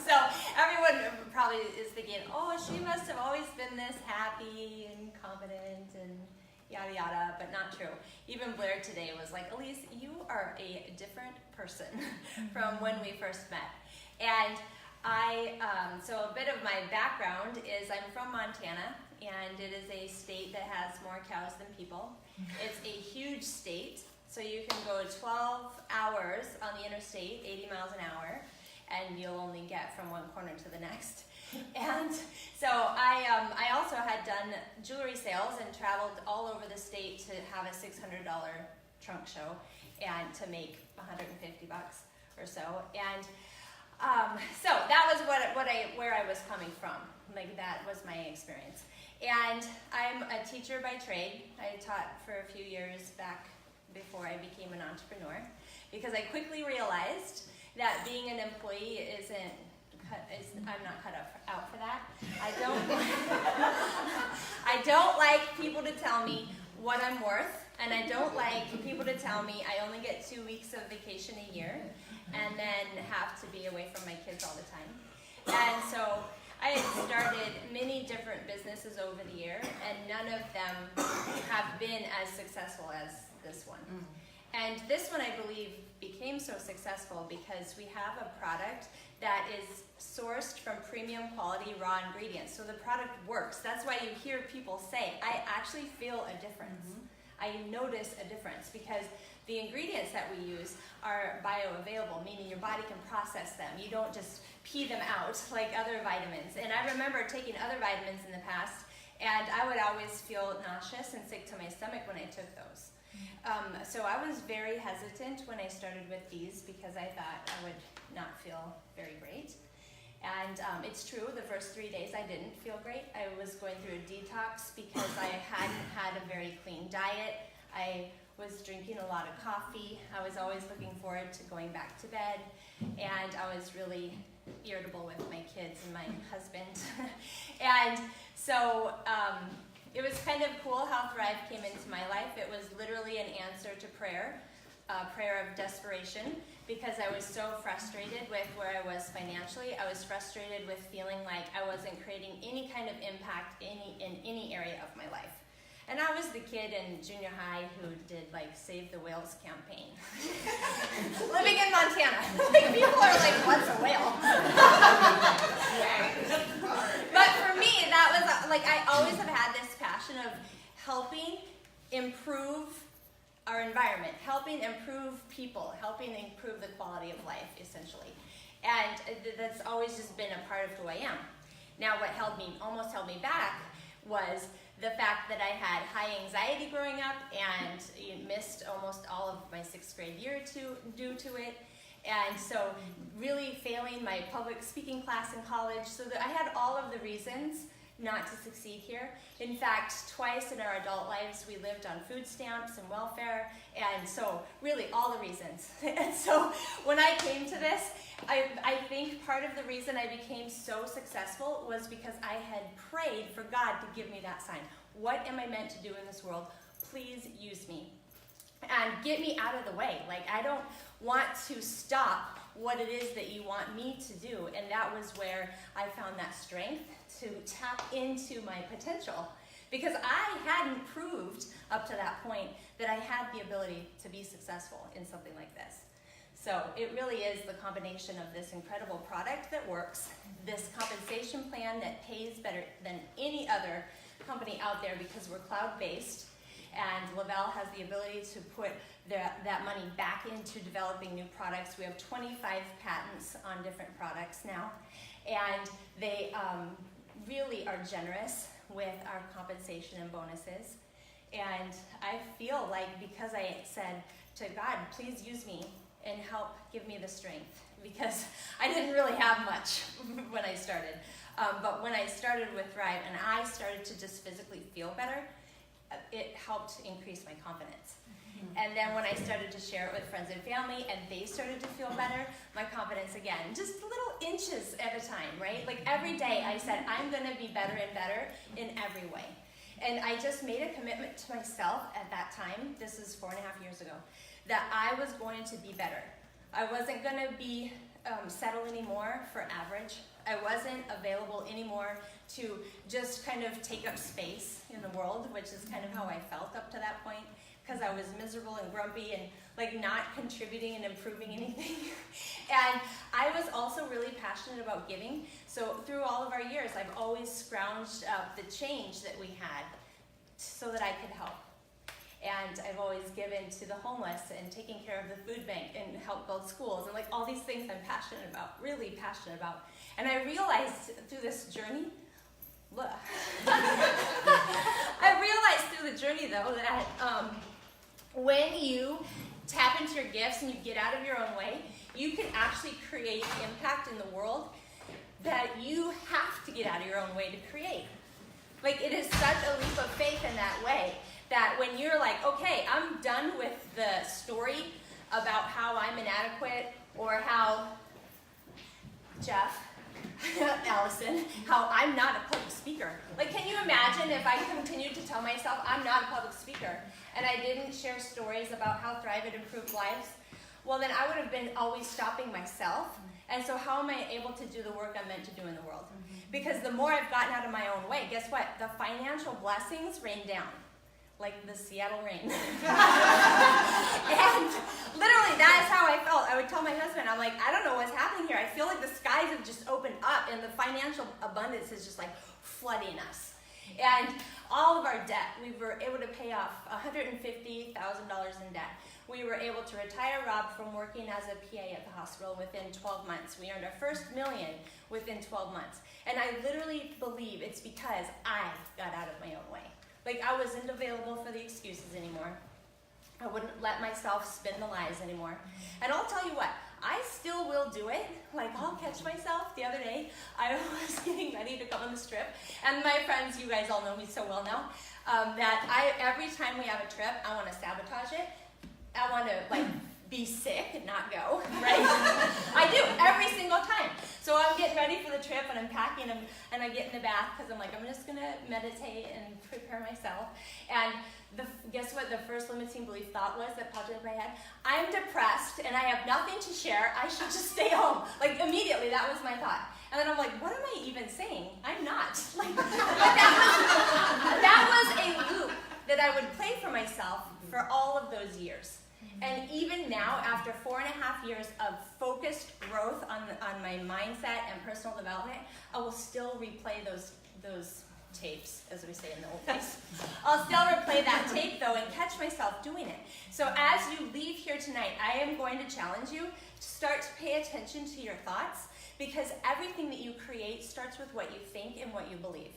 So everyone probably is thinking, oh, she must have always been this happy and confident and yada yada, but not true. Even Blair today was like, Elise, you are a different person from when we first met. And so a bit of my background is I'm from Montana, and it is a state that has more cows than people. It's a huge state, so you can go 12 hours on the interstate, 80 miles an hour, and you'll only get from one corner to the next. And so I also had done jewelry sales and traveled all over the state to have a $600 trunk show and to make $150 or so. And so that was where I was coming from. Like, that was my experience. And I'm a teacher by trade. I taught for a few years back before I became an entrepreneur, because I quickly realized that being an employee I'm not cut out for that. I don't like people to tell me what I'm worth, and I don't like people to tell me I only get 2 weeks of vacation a year and then have to be away from my kids all the time. And so I had started many different businesses over the year, and none of them have been as successful as this one. And this one, I believe, became so successful because we have a product that is sourced from premium quality raw ingredients. So the product works. That's why you hear people say, I actually feel a difference. I notice a difference, because the ingredients that we use are bioavailable, meaning your body can process them. You don't just pee them out like other vitamins. And I remember taking other vitamins in the past, and I would always feel nauseous and sick to my stomach when I took those. So I was very hesitant when I started with these, because I thought I would not feel very great. And it's true, the first 3 days I didn't feel great. I was going through a detox because I hadn't had a very clean diet. I was drinking a lot of coffee. I was always looking forward to going back to bed, and I was really irritable with my kids and my husband. And so it was kind of cool how Thrive came into my life. It was literally an answer to prayer, a prayer of desperation, because I was so frustrated with where I was financially. I was frustrated with feeling like I wasn't creating any kind of impact in any area of my life. And I was the kid in junior high who did like Save the Whales campaign. Living in Montana. Like people are like, what's a whale? But for me, that was like, I always have had this passion of helping improve our environment, helping improve people, helping improve the quality of life, essentially. And that's always just been a part of who I am. Now, what almost held me back was the fact that I had high anxiety growing up and missed almost all of my 6th grade year due to it. And so really failing my public speaking class in college, so that I had all of the reasons not to succeed here. In fact, twice in our adult lives, we lived on food stamps and welfare, and so really all the reasons. And so when I came to this, I think part of the reason I became so successful was because I had prayed for God to give me that sign. What am I meant to do in this world? Please use me. And get me out of the way. Like, I don't want to stop what it is that you want me to do. And that was where I found that strength to tap into my potential. Because I hadn't proved up to that point that I had the ability to be successful in something like this. So it really is the combination of this incredible product that works, this compensation plan that pays better than any other company out there because we're cloud-based, and Lavelle has the ability to put that money back into developing new products. We have 25 patents on different products now, and they really are generous with our compensation and bonuses. And I feel like because I said to God, please use me and help give me the strength, because I didn't really have much when I started. But when I started with Thrive and I started to just physically feel better, it helped increase my confidence. And then when I started to share it with friends and family and they started to feel better, my confidence again, just little inches at a time, right? Like every day I said, I'm gonna be better and better in every way. And I just made a commitment to myself at that time, this is 4.5 years ago, that I was going to be better. I wasn't gonna be settle anymore for average. I wasn't available anymore to just kind of take up space in the world, which is kind of how I felt up to that point, because I was miserable and grumpy and like not contributing and improving anything. And I was also really passionate about giving. So through all of our years, I've always scrounged up the change that we had so that I could help. And I've always given to the homeless and taking care of the food bank and help build schools and like all these things I'm passionate about, really passionate about. And I realized through this journey, I realized through the journey though that when you tap into your gifts and you get out of your own way, you can actually create impact in the world that you have to get out of your own way to create. Like it is such a leap of faith in that way, that when you're like, okay, I'm done with the story about how I'm inadequate or how Jeff, Allison, how I'm not a public speaker. Like, can you imagine if I continued to tell myself I'm not a public speaker and I didn't share stories about how Thrive had improved lives? Well, then I would have been always stopping myself. And so how am I able to do the work I'm meant to do in the world? Because the more I've gotten out of my own way, guess what? The financial blessings rain down. Like the Seattle rain. And literally, that is how I felt. I would tell my husband, I'm like, I don't know what's happening here. I feel like the skies have just opened up and the financial abundance is just like flooding us. And all of our debt, we were able to pay off $150,000 in debt. We were able to retire Rob from working as a PA at the hospital within 12 months. We earned our first $1 million within 12 months. And I literally believe it's because I got out of my own way. Like, I wasn't available for the excuses anymore. I wouldn't let myself spin the lies anymore. And I'll tell you what, I I still will do it. Like, I'll catch myself. The other day, I was getting ready to go on this trip, and my friends, you guys all know me so well now, that every time we have a trip, I want to sabotage it. I want to, like, be sick and not go, right? I do, every single time. So I'm getting ready for the trip, and I'm packing, and I get in the bath, because I'm like, I'm just going to meditate and prepare myself. And guess what the first limiting belief thought was that popped into my head? I'm depressed, and I have nothing to share. I should just stay home. Like, immediately, that was my thought. And then I'm like, what am I even saying? I'm not. Like, but that was a loop that I would play for myself for all of those years. And even now, after 4.5 years of focused growth on my mindset and personal development, I will still replay those tapes, as we say in the old days. I'll still replay that tape, though, and catch myself doing it. So as you leave here tonight, I am going to challenge you to start to pay attention to your thoughts, because everything that you create starts with what you think and what you believe.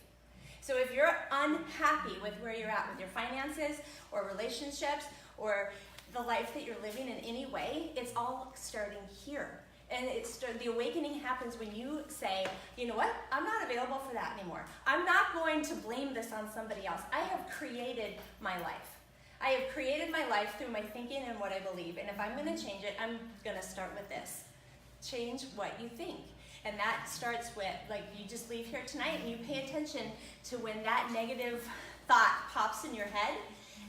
So if you're unhappy with where you're at with your finances or relationships or the life that you're living in any way, it's all starting here. And the awakening happens when you say, you know what, I'm not available for that anymore. I'm not going to blame this on somebody else. I have created my life. I have created my life through my thinking and what I believe. And if I'm going to change it, I'm going to start with this. Change what you think. And that starts with, like, you just leave here tonight and you pay attention to when that negative thought pops in your head.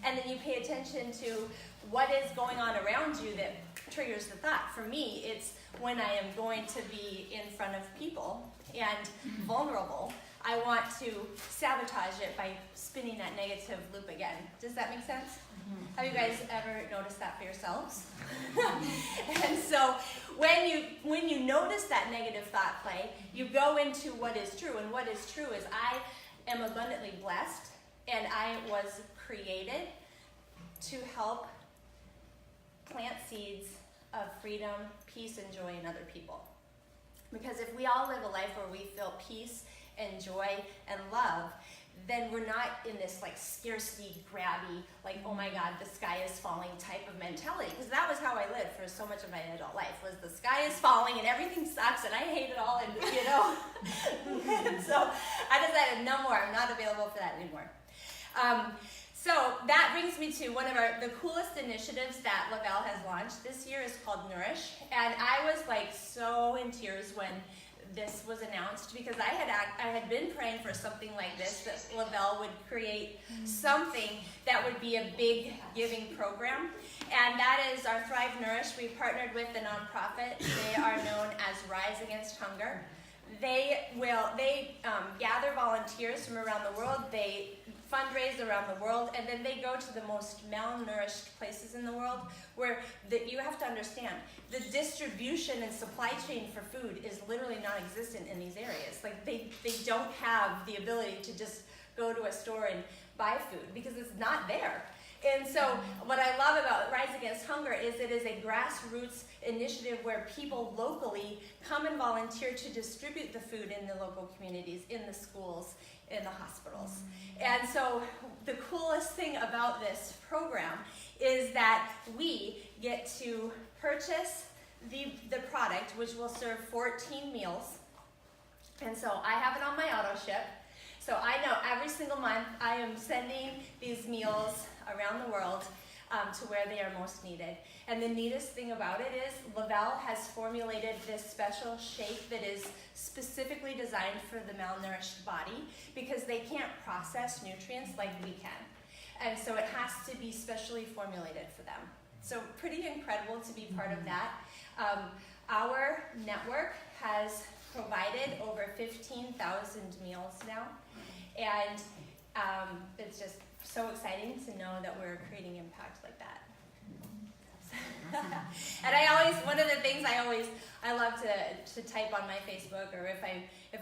And then you pay attention to what is going on around you that triggers the thought. For me, it's when I am going to be in front of people and vulnerable, I want to sabotage it by spinning that negative loop again. Does that make sense? Mm-hmm. Have you guys ever noticed that for yourselves? And so when you notice that negative thought play, you go into what is true. And what is true is I am abundantly blessed, and I was created to help plant seeds of freedom, peace, and joy in other people. Because if we all live a life where we feel peace and joy and love, then we're not in this like scarcity, grabby, like, oh my God, the sky is falling type of mentality. Because that was how I lived for so much of my adult life, was the sky is falling and everything sucks and I hate it all, and you know. And so I decided no more, I'm not available for that anymore. So that brings me to one of the coolest initiatives that Lavelle has launched this year is called Nourish. And I was like so in tears when this was announced, because I had been praying for something like this, that Lavelle would create something that would be a big giving program. And that is our Thrive Nourish. We partnered with the nonprofit. They are known as Rise Against Hunger. They gather volunteers from around the world. They fundraise around the world, and then they go to the most malnourished places in the world, where you have to understand the distribution and supply chain for food is literally non-existent in these areas. Like they don't have the ability to just go to a store and buy food because it's not there. And so what I love about Rise Against Hunger is it is a grassroots initiative where people locally come and volunteer to distribute the food in the local communities, in the schools, in the hospitals. And so the coolest thing about this program is that we get to purchase the product, which will serve 14 meals. And so I have it on my auto ship. So I know every single month I am sending these meals around the world to where they are most needed. And the neatest thing about it is Lavelle has formulated this special shake that is specifically designed for the malnourished body, because they can't process nutrients like we can. And so it has to be specially formulated for them. So pretty incredible to be part of that. Our network has provided over 15,000 meals now. And it's just so exciting to know that we're creating impact like that. And one of the things I love to type on my Facebook, or if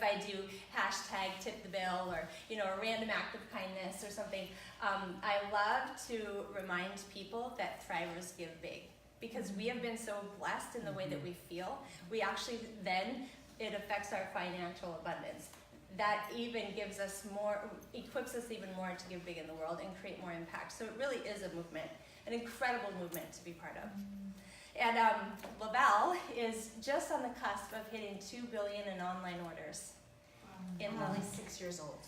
I do hashtag tip the bill, or a random act of kindness or something, I love to remind people that Thrivers give big, because we have been so blessed in the way that we feel. We actually then, it affects our financial abundance. That even gives us more, equips us even more to give big in the world and create more impact. So it really is a movement, an incredible movement to be part of. And Lavelle is just on the cusp of hitting 2 billion in online orders. In only 6 years old.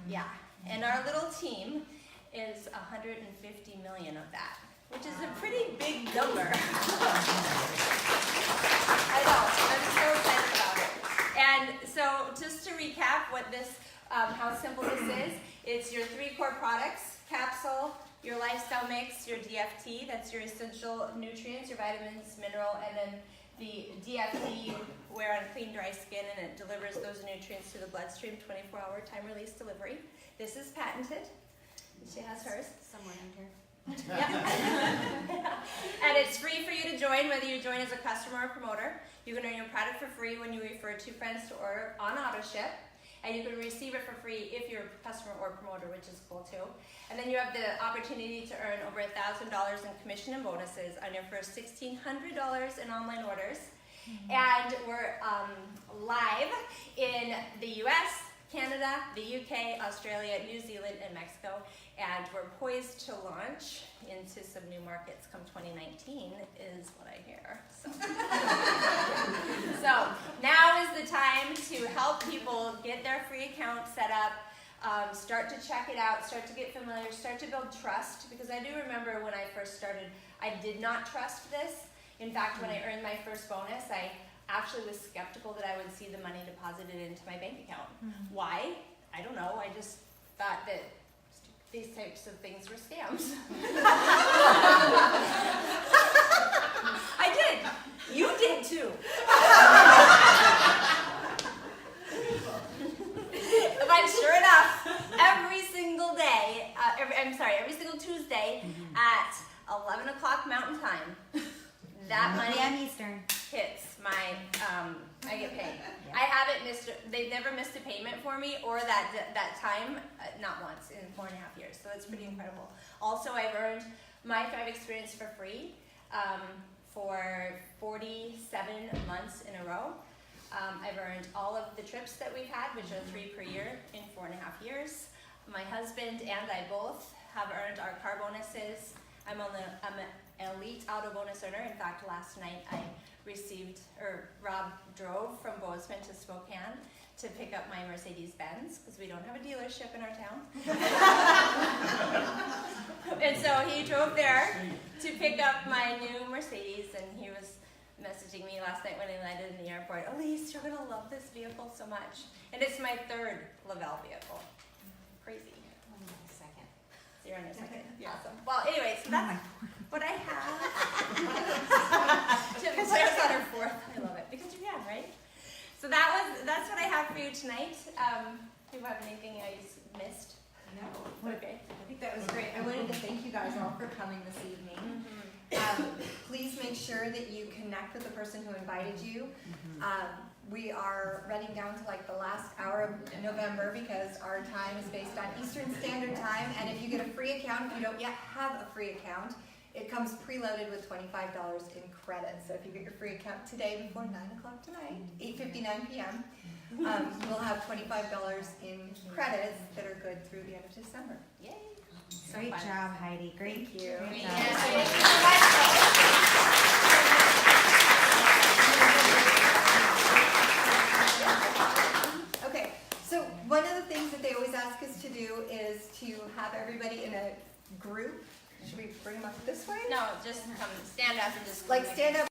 Yeah. And our little team is 150 million of that, which is a pretty big number. I know, I'm so excited about it. And so just to recap what this, how simple this is, it's your 3 core products: capsule, your lifestyle mix, your DFT, that's your essential nutrients, your vitamins, mineral, and then the DFT you wear on clean, dry skin, and it delivers those nutrients to the bloodstream, 24-hour time release delivery. This is patented. She has hers. Somewhere in here. Yeah. And it's free for you to join, whether you join as a customer or promoter. You can earn your product for free when you refer 2 friends to order on AutoShip. And you can receive it for free if you're a customer or promoter, which is cool too. And then you have the opportunity to earn over $1,000 in commission and bonuses on your first $1,600 in online orders. And we're live in the US, Canada, the UK, Australia, New Zealand, and Mexico. And we're poised to launch into some new markets come 2019 is what I hear. So now is the time to help people get their free account set up, start to check it out, start to get familiar, start to build trust. Because I do remember when I first started, I did not trust this. In fact, when I earned my first bonus, I actually was skeptical that I would see the money deposited into my bank account. Why? I don't know. I just thought that these types of things were scams. I did. You did too. But sure enough, every single day, every single Tuesday at 11 o'clock Mountain Time, that money PM Eastern. hits my, I get paid. I haven't missed, they've never missed a payment for me or that time, not once in 4.5 years. So that's pretty incredible. Also, I've earned my 5 experience for free for 47 months in a row. I've earned all of the trips that we've had, which are 3 per year in 4.5 years. My husband and I both have earned our car bonuses. I'm an elite auto bonus earner. In fact, last night I Rob drove from Bozeman to Spokane to pick up my Mercedes-Benz because we don't have a dealership in our town. And so he drove there to pick up my new Mercedes, and he was messaging me last night when I landed in the airport. Elise, you're gonna love this vehicle so much. And it's my 3rd Lavelle vehicle. Crazy. Second. You're in a second. Awesome. Well, anyways, so that's what I have. Claire's on her 4th. I love it because you can, right? So that's what I have for you tonight. Do you have anything I missed? No. Okay. I think that was great. I wanted to thank you guys all for coming this evening. Please make sure that you connect with the person who invited you. We are running down to like the last hour of November because our time is based on Eastern Standard Time. And if you get a free account, if you don't yet have a free account, it comes preloaded with $25 in credits. So if you get your free account today before 9 o'clock tonight, 8:59 p.m., you'll have $25 in credits that are good through the end of December. Yay! Great job, Heidi. Great. Thank you. Great Yeah, job. thank you so much. Okay, so one of the things that they always ask us to do is to have everybody in a group. Should we bring them up this way? No, just come stand up and just Like stand up.